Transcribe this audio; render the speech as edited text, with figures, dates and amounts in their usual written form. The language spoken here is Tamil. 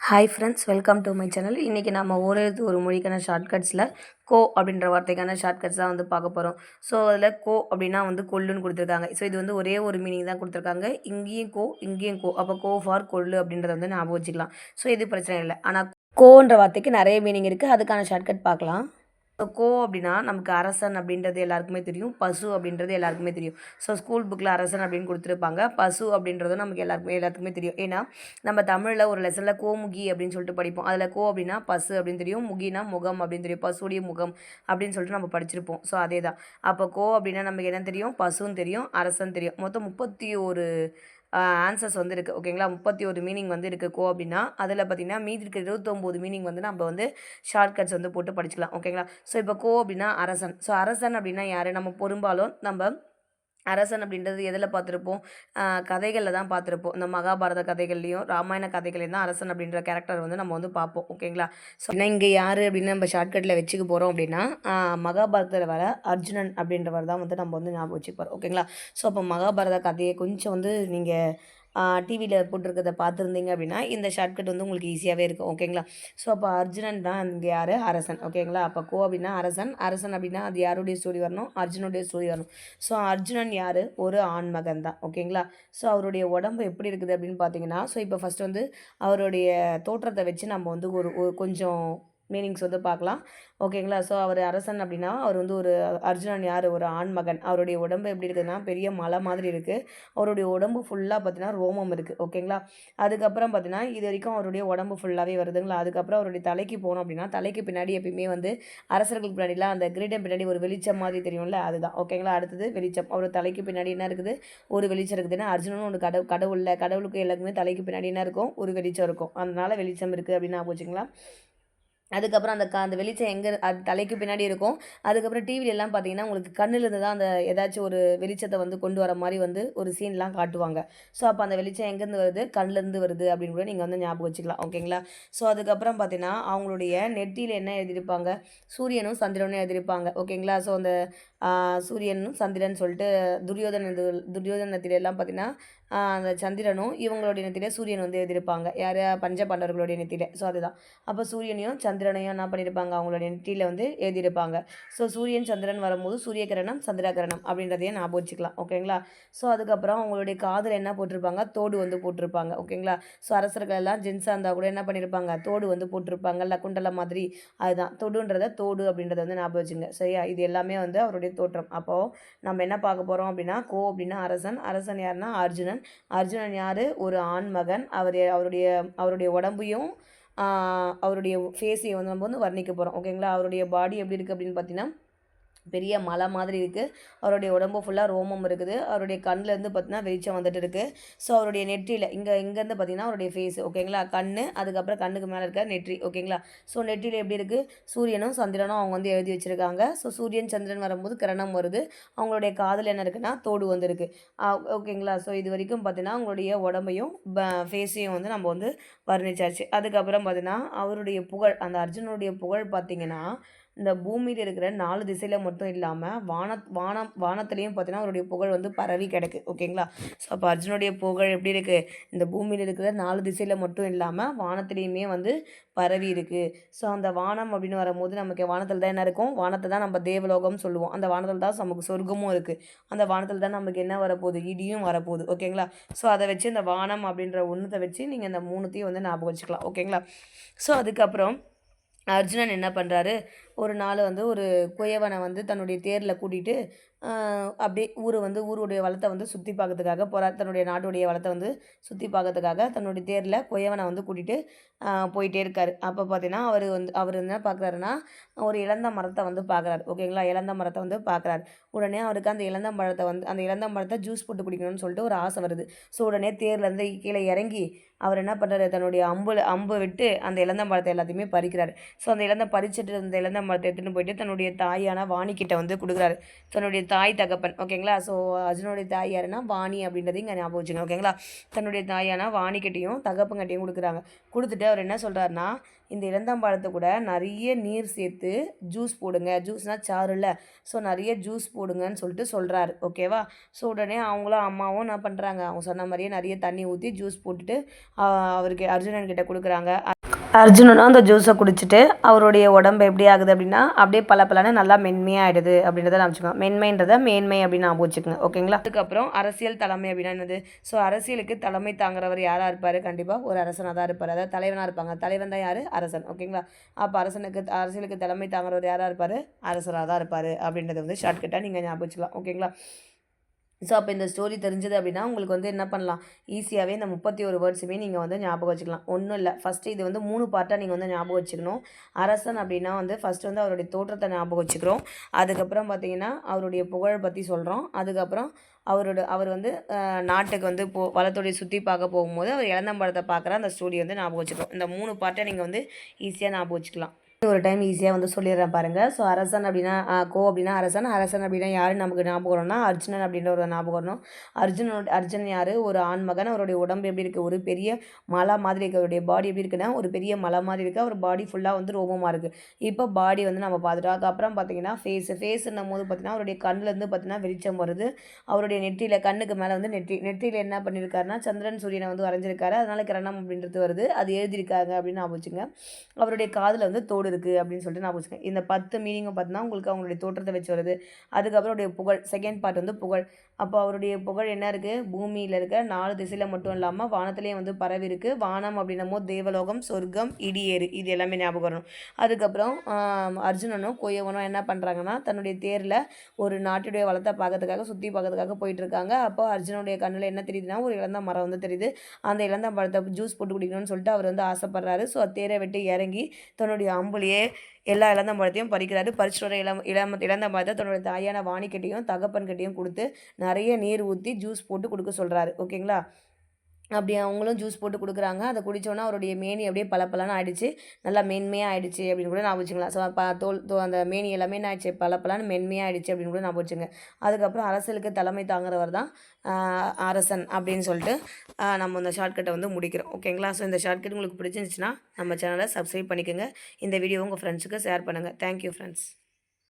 Hi friends, welcome to my channel. இன்றைக்கி நம்ம ஒரு மொழிக்கான ஷார்ட்கட்ஸில் கோ அப்படின்ற வார்த்தைக்கான ஷார்ட்கட்ஸ் தான் வந்து பார்க்க போகிறோம். ஸோ அதில் கோ அப்படின்னா வந்து கொல்லுன்னு கொடுத்துருக்காங்க. ஸோ இது வந்து ஒரே ஒரு மீனிங் தான் கொடுத்துருக்காங்க. இங்கேயும் கோ, இங்கேயும் கோ. அப்போ கோ ஃபார் கொல்லு அப்படின்றத வந்து ஞாபகம் வச்சுக்கலாம். ஸோ இது பிரச்சனை இல்லை. ஆனால் கோன்ற வார்த்தைக்கு நிறைய மீனிங் இருக்குது. அதுக்கான ஷார்ட்கட் பார்க்கலாம். கோ அப்படின்னா நமக்கு அரசன் அப்படின்றது எல்லாருக்குமே தெரியும். பசு அப்படின்றது எல்லாருக்குமே தெரியும். ஸோ ஸ்கூல் புக்கில் அரசன் அப்படின்னு கொடுத்துருப்பாங்க. பசு அப்படின்றதும் நமக்கு எல்லாத்துக்குமே தெரியும். ஏன்னா நம்ம தமிழில் ஒரு லெசனில் கோமுகி அப்படின்னு சொல்லிட்டு படிப்போம். அதில் கோ அப்படின்னா பசு அப்படின்னு தெரியும். முகினா முகம் அப்படின்னு தெரியும். பசுடைய முகம் அப்படின்னு சொல்லிட்டு நம்ம படிச்சிருப்போம். ஸோ அதே தான். அப்போ கோ அப்படின்னா நமக்கு என்ன தெரியும்? பசுன்னு தெரியும், அரசன் தெரியும். மொத்தம் 31 ஆன்சர்ஸ் வந்து இருக்குது. ஓகேங்களா? 31 மீனிங் வந்து இருக்குது கோ அப்படின்னா. அதில் பார்த்திங்கன்னா மீதி இருக்கிற 29 மீனிங் வந்து நம்ம வந்து ஷார்ட்கட்ஸ் வந்து போட்டு படிச்சுக்கலாம். ஓகேங்களா? ஸோ இப்போ கோ அப்படின்னா அரசன். ஸோ அரசன் அப்படின்னா யார்? நம்ம பெரும்பாலும் நம்ம அரசன் அப்படின்றது எதில் பார்த்துருப்போம்? கதைகளில் தான் பார்த்துருப்போம். இந்த மகாபாரத கதைகள்லையும் ராமாயண கதைகள்லையும் தான் அரசன் அப்படின்ற கேரக்டர் வந்து நம்ம வந்து பார்ப்போம். ஓகேங்களா? ஸோ ஏன்னா இங்கே யார் அப்படின்னு நம்ம ஷார்ட்கட்டில் வச்சுக்க போகிறோம் அப்படின்னா மகாபாரதத்தில் வர அர்ஜுனன் அப்படின்றவர் தான் வந்து நம்ம வந்து ஞாபகம் வச்சுப்பார். ஓகேங்களா? ஸோ அப்போ மகாபாரத கதையை கொஞ்சம் வந்து நீங்கள் டிவியில் போட்டிருக்கிறத பார்த்துருந்தீங்க அப்படின்னா இந்த ஷார்ட்கட் வந்து உங்களுக்கு ஈஸியாகவே இருக்கும். ஓகேங்களா? ஸோ அப்போ அர்ஜுனன் தான் இங்கே யார்? அரசன். ஓகேங்களா? அப்போ கோ அப்படின்னா அரசன். அரசன் அப்படின்னா அது யாருடைய ஸ்டோரி வரணும்? அர்ஜுனுடைய ஸ்டோரி வரணும். ஸோ அர்ஜுனன் யார்? ஒரு ஆண்மகன் தான். ஓகேங்களா? ஸோ அவருடைய உடம்பு எப்படி இருக்குது அப்படின்னு பார்த்தீங்கன்னா, ஸோ இப்போ ஃபஸ்ட்டு வந்து அவருடைய தோற்றத்தை வச்சு நம்ம வந்து ஒரு கொஞ்சம் மீனிங்ஸ் வந்து பார்க்கலாம். ஓகேங்களா? ஸோ அவர் அரசன் அப்படின்னா அவர் வந்து ஒரு அர்ஜுனன் யார்? ஒரு ஆண்மகன். அவருடைய உடம்பு எப்படி இருக்குதுன்னா பெரிய மலை மாதிரி இருக்குது. அவருடைய உடம்பு ஃபுல்லாக பார்த்தீங்கன்னா ரோமம் இருக்குது. ஓகேங்களா? அதுக்கப்புறம் பார்த்தீங்கன்னா இது வரைக்கும் அவருடைய உடம்பு ஃபுல்லாகவே வருதுங்களா. அதுக்கப்புறம் அவருடைய தலைக்கு போனோம் அப்படின்னா தலைக்கு பின்னாடி எப்பயுமே வந்து அரசர்களுக்கு பின்னாடிலாம் அந்த கிரீடம் பின்னாடி ஒரு வெளிச்சம் மாதிரி தெரியும்ல, அதுதான். ஓகேங்களா? அடுத்தது வெளிச்சம். அவர் தலைக்கு பின்னாடி என்ன இருக்குது? ஒரு வெளிச்சம் இருக்குதுன்னா அர்ஜுனனும் ஒரு கடவுளுக்கு எல்லாருக்குமே தலைக்கு பின்னாடி என்ன இருக்கும்? ஒரு வெளிச்சம் இருக்கும். அதனால வெளிச்சம் இருக்குது அப்படின்னு ஞாபகம் வச்சுங்களா. அதுக்கப்புறம் அந்த வெளிச்சம் எங்கே அது தலைக்கு பின்னாடி இருக்கும். அதுக்கப்புறம் டிவிலெல்லாம் பார்த்தீங்கன்னா உங்களுக்கு கண்ணுலேருந்து தான் அந்த ஏதாச்சும் ஒரு வெளிச்சத்தை வந்து கொண்டு வர மாதிரி வந்து ஒரு சீன்லாம் காட்டுவாங்க. ஸோ அப்போ அந்த வெளிச்சம் எங்கேருந்து வருது? கண்லேருந்து வருது அப்படின்னு கூட நீங்கள் வந்து ஞாபகம் வச்சுக்கலாம். ஓகேங்களா? ஸோ அதுக்கப்புறம் பார்த்தீங்கன்னா அவங்களுடைய நெற்றியில் என்ன எழுதியிருப்பாங்க? சூரியனும் சந்திரனும் எழுதியிருப்பாங்க. ஓகேங்களா? ஸோ அந்த சூரியனும் சந்திரன் சொல்லிட்டு துரியோதன நெத்தியிலெல்லாம் பார்த்தீங்கன்னா அந்த சந்திரனும் இவங்களுடைய நெத்தியில சூரியன் வந்து எழுதியிருப்பாங்க. யார்? பஞ்ச பாண்டவர்களுடைய நெத்தியில. ஸோ அதுதான். அப்போ சூரியனையும் சந்திரனையும் என்ன பண்ணியிருப்பாங்க? அவங்களுடைய நெற்றியில் வந்து எழுதியிருப்பாங்க. ஸோ சூரியன் சந்திரன் வரும்போது சூரிய கிரணம் சந்திர கிரணம் அப்படின்றதையும் ஞாபகம் வச்சுக்கலாம். ஓகேங்களா? ஸோ அதுக்கப்புறம் அவங்களுடைய காதில் என்ன போட்டிருப்பாங்க? தோடு வந்து போட்டிருப்பாங்க. ஓகேங்களா? ஸோ அரசர்கள் எல்லாம் ஜென்ஸாக இருந்தால் கூட என்ன பண்ணியிருப்பாங்க? தோடு வந்து போட்டிருப்பாங்கல்ல, குண்டல மாதிரி. அதுதான் தோடு அப்படின்றத வந்து ஞாபகம் வச்சுங்க. சரியா? இது எல்லாமே வந்து அவருடைய தோற்றம். அப்போது நம்ம என்ன பார்க்க போகிறோம் அப்படின்னா கோ அப்படின்னா அரசன். அரசன் யாருன்னா அர்ஜுனன். அர்ஜுனன் யார்? ஒரு ஆண்மகன். அவருடைய அவருடைய உடம்பையும் அவருடைய ஃபேஸையும் வந்து நம்ம வந்து வர்ணிக்க போகிறோம். ஓகேங்களா? அவருடைய பாடி எப்படி இருக்குது அப்படின்னு பார்த்தீங்கன்னா பெரிய மலை மாதிரி இருக்குது. அவருடைய உடம்பு ஃபுல்லாக ரோமம் இருக்குது. அவருடைய கண்ணிலேருந்து பார்த்தீங்கன்னா வெளிச்சம் வந்துட்டு இருக்குது. ஸோ அவருடைய நெற்றியில் இங்கேருந்து பார்த்தீங்கன்னா அவருடைய ஃபேஸ். ஓகேங்களா? அதுக்கப்புறம் கண்ணுக்கு மேலே இருக்க நெற்றி. ஓகேங்களா? ஸோ நெற்றியில் எப்படி இருக்குது? சூரியனும் சந்திரனும் அவங்க வந்து எழுதி வச்சுருக்காங்க. ஸோ சூரியன் சந்திரன் வரும்போது கிரணம் வருது. அவங்களுடைய காதில் என்ன இருக்குன்னா தோடு வந்துருக்கு. ஓகேங்களா? ஸோ இது வரைக்கும் பார்த்தீங்கன்னா அவங்களுடைய உடம்பையும் ஃபேஸையும் வந்து நம்ம வந்து வர்ணிச்சாச்சு. அதுக்கப்புறம் பார்த்தீங்கன்னா அவருடைய புகழ், அந்த அர்ஜுனுடைய புகழ் பார்த்திங்கன்னா இந்த பூமியில் இருக்கிற 4 திசையில் மட்டும் இல்லாமல் வானத்துலேயும் பார்த்தீங்கன்னா அவருடைய புகழ் வந்து பரவி கிடக்கு. ஓகேங்களா? ஸோ அப்போ அர்ஜுனுடைய புகழ் எப்படி இருக்குது? இந்த பூமியில் இருக்கிற 4 திசையில் மட்டும் இல்லாமல் வானத்துலேயுமே வந்து பரவி இருக்குது. ஸோ அந்த வானம் அப்படின்னு வரும்போது நமக்கு வானத்தில் தான் என்ன இருக்கும்? வானத்தை தான் நம்ம தேவலோகம்னு சொல்லுவோம். அந்த வானத்தில் தான் நமக்கு சொர்க்கமும் இருக்குது. அந்த வானத்தில் தான் நமக்கு என்ன வரப்போகுது? இடியும் வரப்போகுது. ஓகேங்களா? ஸோ அதை வச்சு இந்த வானம் அப்படின்ற ஒன்றத்தை வச்சு நீங்கள் இந்த 3த்தையும் வந்து ஞாபகம் வச்சுக்கலாம். ஓகேங்களா? ஸோ அதுக்கப்புறம் அர்ஜுனன் என்ன பண்ணுறாரு? ஒரு நாள் வந்து ஒரு குயவனை வந்து தன்னுடைய தேரில் கூட்டிகிட்டு அப்படியே ஊருடைய வளத்தை வந்து சுற்றி பார்க்கறதுக்காக போகிறார். தன்னுடைய நாட்டுடைய வளத்தை வந்து சுற்றி பார்க்கறதுக்காக தன்னுடைய தேரில் குயவனை வந்து கூட்டிகிட்டு போயிட்டே இருக்கார். அப்போ பார்த்தீங்கன்னா அவர் என்ன பார்க்குறாருன்னா ஒரு இலந்த மரத்தை வந்து பார்க்குறாரு. ஓகேங்களா? இலந்த மரத்தை வந்து பார்க்குறாரு. உடனே அவருக்கு அந்த இலந்த பழத்தை ஜூஸ் போட்டு குடிக்கணும்னு சொல்லிட்டு ஒரு ஆசை வருது. ஸோ உடனே தேர்லேருந்து கீழே இறங்கி அவர் என்ன பண்ணுறாரு? தன்னுடைய அம்பு விட்டு அந்த இலந்தம்பழத்தை எல்லாத்தையுமே பறிக்கிறார். ஸோ அந்த பறிச்சுட்டு அந்த இலந்தம்பழத்தை எடுத்துகிட்டு போயிட்டு தன்னுடைய தாயான வாணிக்கிட்ட வந்து கொடுக்குறாரு. தன்னுடைய தாய் தகப்பன். ஓகேங்களா? ஸோ அர்ஜுனுடைய தாய் யாருன்னா வாணி அப்படின்றது இங்கே ஞாபகம் வச்சுங்க. ஓகேங்களா? தன்னுடைய தாயான வாணிக்கிட்டையும் தகப்பங்கிட்டையும் கொடுத்துட்டு அவர் என்ன சொல்கிறாருன்னா இந்த இளந்தம்பழத்தை கூட நிறைய நீர் சேர்த்து ஜூஸ் போடுங்க. ஜூஸ்னால் சாறு இல்லை. ஸோ நிறைய ஜூஸ் போடுங்கன்னு சொல்லிட்டு சொல்கிறாரு. ஓகேவா? ஸோ உடனே அவங்களும் அம்மாவும் என்ன பண்ணுறாங்க? அவங்க சொன்ன மாதிரியே நிறைய தண்ணி ஊற்றி ஜூஸ் போட்டுட்டு அவருக்கு அர்ஜுனன் கிட்ட கொடுக்குறாங்க. அர்ஜுனனும் அந்த ஜூஸை குடிச்சிட்டு அவருடைய உடம்பு எப்படி ஆகுது அப்படின்னா அப்படியே பளபளன்னு நல்லா மென்மையாகிடுது அப்படின்றத நான் வச்சுக்கோங்க. மென்மைன்றதை மேன்மை அப்படின்னு ஞாபகம் வச்சுக்கோங்க. ஓகேங்களா? அதுக்கப்புறம் அரசியல் தலைமை அப்படின்னா என்னது? ஸோ அரசியலுக்கு தலைமை தாங்குறவர் யாராக இருப்பார்? கண்டிப்பாக ஒரு அரசனாக தான் இருப்பார். அதாவது தலைவனாக இருப்பாங்க. தலைவன் தான் யார்? அரசன். ஓகேங்களா? அப்போ அரசியலுக்கு தலைமை தாங்குறவர் யாராக இருப்பார்? அரசராக தான் இருப்பார் அப்படின்றத வந்து ஷார்ட்கட்டாக நீங்கள் ஞாபகம் வச்சுக்கலாம். ஓகேங்களா? ஸோ அப்போ இந்த ஸ்டோரி தெரிஞ்சது அப்படின்னா உங்களுக்கு வந்து என்ன பண்ணலாம், ஈஸியாகவே இந்த 31 வேர்ட்ஸுமே நீங்கள் வந்து ஞாபகம் வச்சுக்கலாம். ஒன்றும் இல்லை, ஃபஸ்ட்டு இது வந்து 3 பார்ட்டாக நீங்கள் வந்து ஞாபகம் வச்சுக்கணும். அரசன் அப்படின்னா வந்து ஃபஸ்ட்டு வந்து அவருடைய தோற்றத்தை ஞாபகம் வச்சுக்கிறோம். அதுக்கப்புறம் பார்த்தீங்கன்னா அவருடைய புகழை பற்றி சொல்கிறோம். அதுக்கப்புறம் அவர் வந்து நாட்டுக்கு வந்து வளத்தொடி சுற்றி பார்க்க போகும்போது அவர் இளந்தம்பழத்தை பார்க்குற அந்த ஸ்டோரி வந்து ஞாபகம் வச்சுக்கிறோம். இந்த 3 பார்ட்டை நீங்கள் வந்து ஈஸியாக ஞாபகம் வச்சுக்கலாம். ஒரு டைம் ஈஸியாக வந்து சொல்லிடுறேன் பாருங்கள். ஸோ அரசன் அப்படின்னா அப்படின்னா அரசன் அப்படின்னா யார் நமக்கு ஞாபகம் வரணும்னா அர்ஜுனன் அப்படின்ற ஒரு ஞாபகம் வரணும். அர்ஜுனன் யார்? ஒரு ஆண்மகன். அவருடைய உடம்பு எப்படி இருக்குது? ஒரு பெரிய மலை மாதிரி இருக்குது. அவருடைய பாடி எப்படி இருக்குன்னா ஒரு பெரிய மலை மாதிரி இருக்குது. அவர் பாடி ஃபுல்லாக வந்து ரோமமாக இருக்குது. இப்போ பாடி வந்து நம்ம பார்த்துட்டோம். அதுக்கப்புறம் பார்த்தீங்கன்னா ஃபேஸுன்னும் போது பார்த்தீங்கன்னா அவருடைய கண்ணிலேருந்து பார்த்தீங்கன்னா வெளிச்சம் வருது. அவருடைய நெற்றியில் கண்ணுக்கு மேலே வந்து நெற்றியில் என்ன பண்ணியிருக்காருன்னா சந்திரன் சூரியனை வந்து வரைஞ்சிருக்காரு. அதனால் கிரணம் அப்படின்றது வருது. அது எழுதியிருக்காங்க அப்படின்னு நான் வச்சுங்க. அவருடைய காதில் வந்து தோடு இருக்குது அப்படின்னு சொல்லிட்டு நான் வச்சுக்கேன். இந்த 10 மீனிங்கும் பார்த்தீங்கன்னா உங்களுக்கு அவங்களுடைய தோற்றத்தை வச்சு வருது. அதுக்கப்புறம் அவருடைய புகழ், செகண்ட் பார்ட் வந்து புகழ். அப்போ அவருடைய புகழ் என்ன இருக்குது? பூமியில் இருக்க 4 திசையில் மட்டும் இல்லாமல் வானத்துலேயும் வந்து பரவி இருக்குது. வானம் அப்படின்னும் போது தேவலோகம், சொர்க்கம், இடியேறு, இது எல்லாமே ஞாபகம் வரணும். அதுக்கப்புறம் அர்ஜுனனும் கொய்யவனும் என்ன பண்ணுறாங்கன்னா தன்னுடைய தேரில் ஒரு நாட்டுடைய வளத்தை பார்க்கறதுக்காக சுற்றி பார்க்கறதுக்காக போயிட்டுருக்காங்க. அப்போ அர்ஜுனனுடைய கண்ணில் என்ன தெரியுதுன்னா ஒரு இளந்த மரம் வந்து தெரியுது. அந்த இளந்த மரத்தை ஜூஸ் போட்டு குடிக்கணும்னு சொல்லிட்டு அவர் வந்து ஆசைப்படுறாரு. ஸோ தேரை விட்டு இறங்கி தன்னுடைய அம்புலியே எல்லா இளந்தம்பழத்தையும் பறிக்கிறாரு. பறிச்சுட்டு வர இளந்தம்பழத்தை தன்னுடைய தாயான வாணிக்கிட்டையும் தகப்பன்கிட்டையும் கொடுத்து நிறைய நீர் ஊற்றி ஜூஸ் போட்டு கொடுக்க சொல்கிறாரு. ஓகேங்களா? அப்படி அவங்களும் ஜூஸ் போட்டு கொடுக்குறாங்க. அதை குடித்தோன்னா அவருடைய மேனி அப்படியே பளபளன்னு ஆயிடுச்சு. நல்லா மென்மையாக ஆயிடுச்சு அப்படின்னு கூட ஞாபகம் வச்சுக்கலாம். ஸோ அந்த மேனி எல்லாமே என்ன ஆயிடுச்சு? பளபளன்னு மென்மையாக ஆயிடுச்சு அப்படின்னு கூட ஞாபகம் வச்சுங்க. அதுக்கப்புறம் அரசியலுக்கு தலைமை தாங்குறவர் தான் அரசன் அப்படின்னு சொல்லிட்டு நம்ம இந்த ஷார்ட்கட்டை வந்து முடிக்கிறோம். ஓகேங்களா? ஸோ இந்த ஷார்ட்கட் உங்களுக்கு பிடிச்சிருந்துச்சுன்னா நம்ம சேனலை சப்ஸ்கிரைப் பண்ணிக்கோங்க. இந்த வீடியோ உங்கள் ஃப்ரெண்ட்ஸுக்கு ஷேர் பண்ணுங்கள். Thank you friends.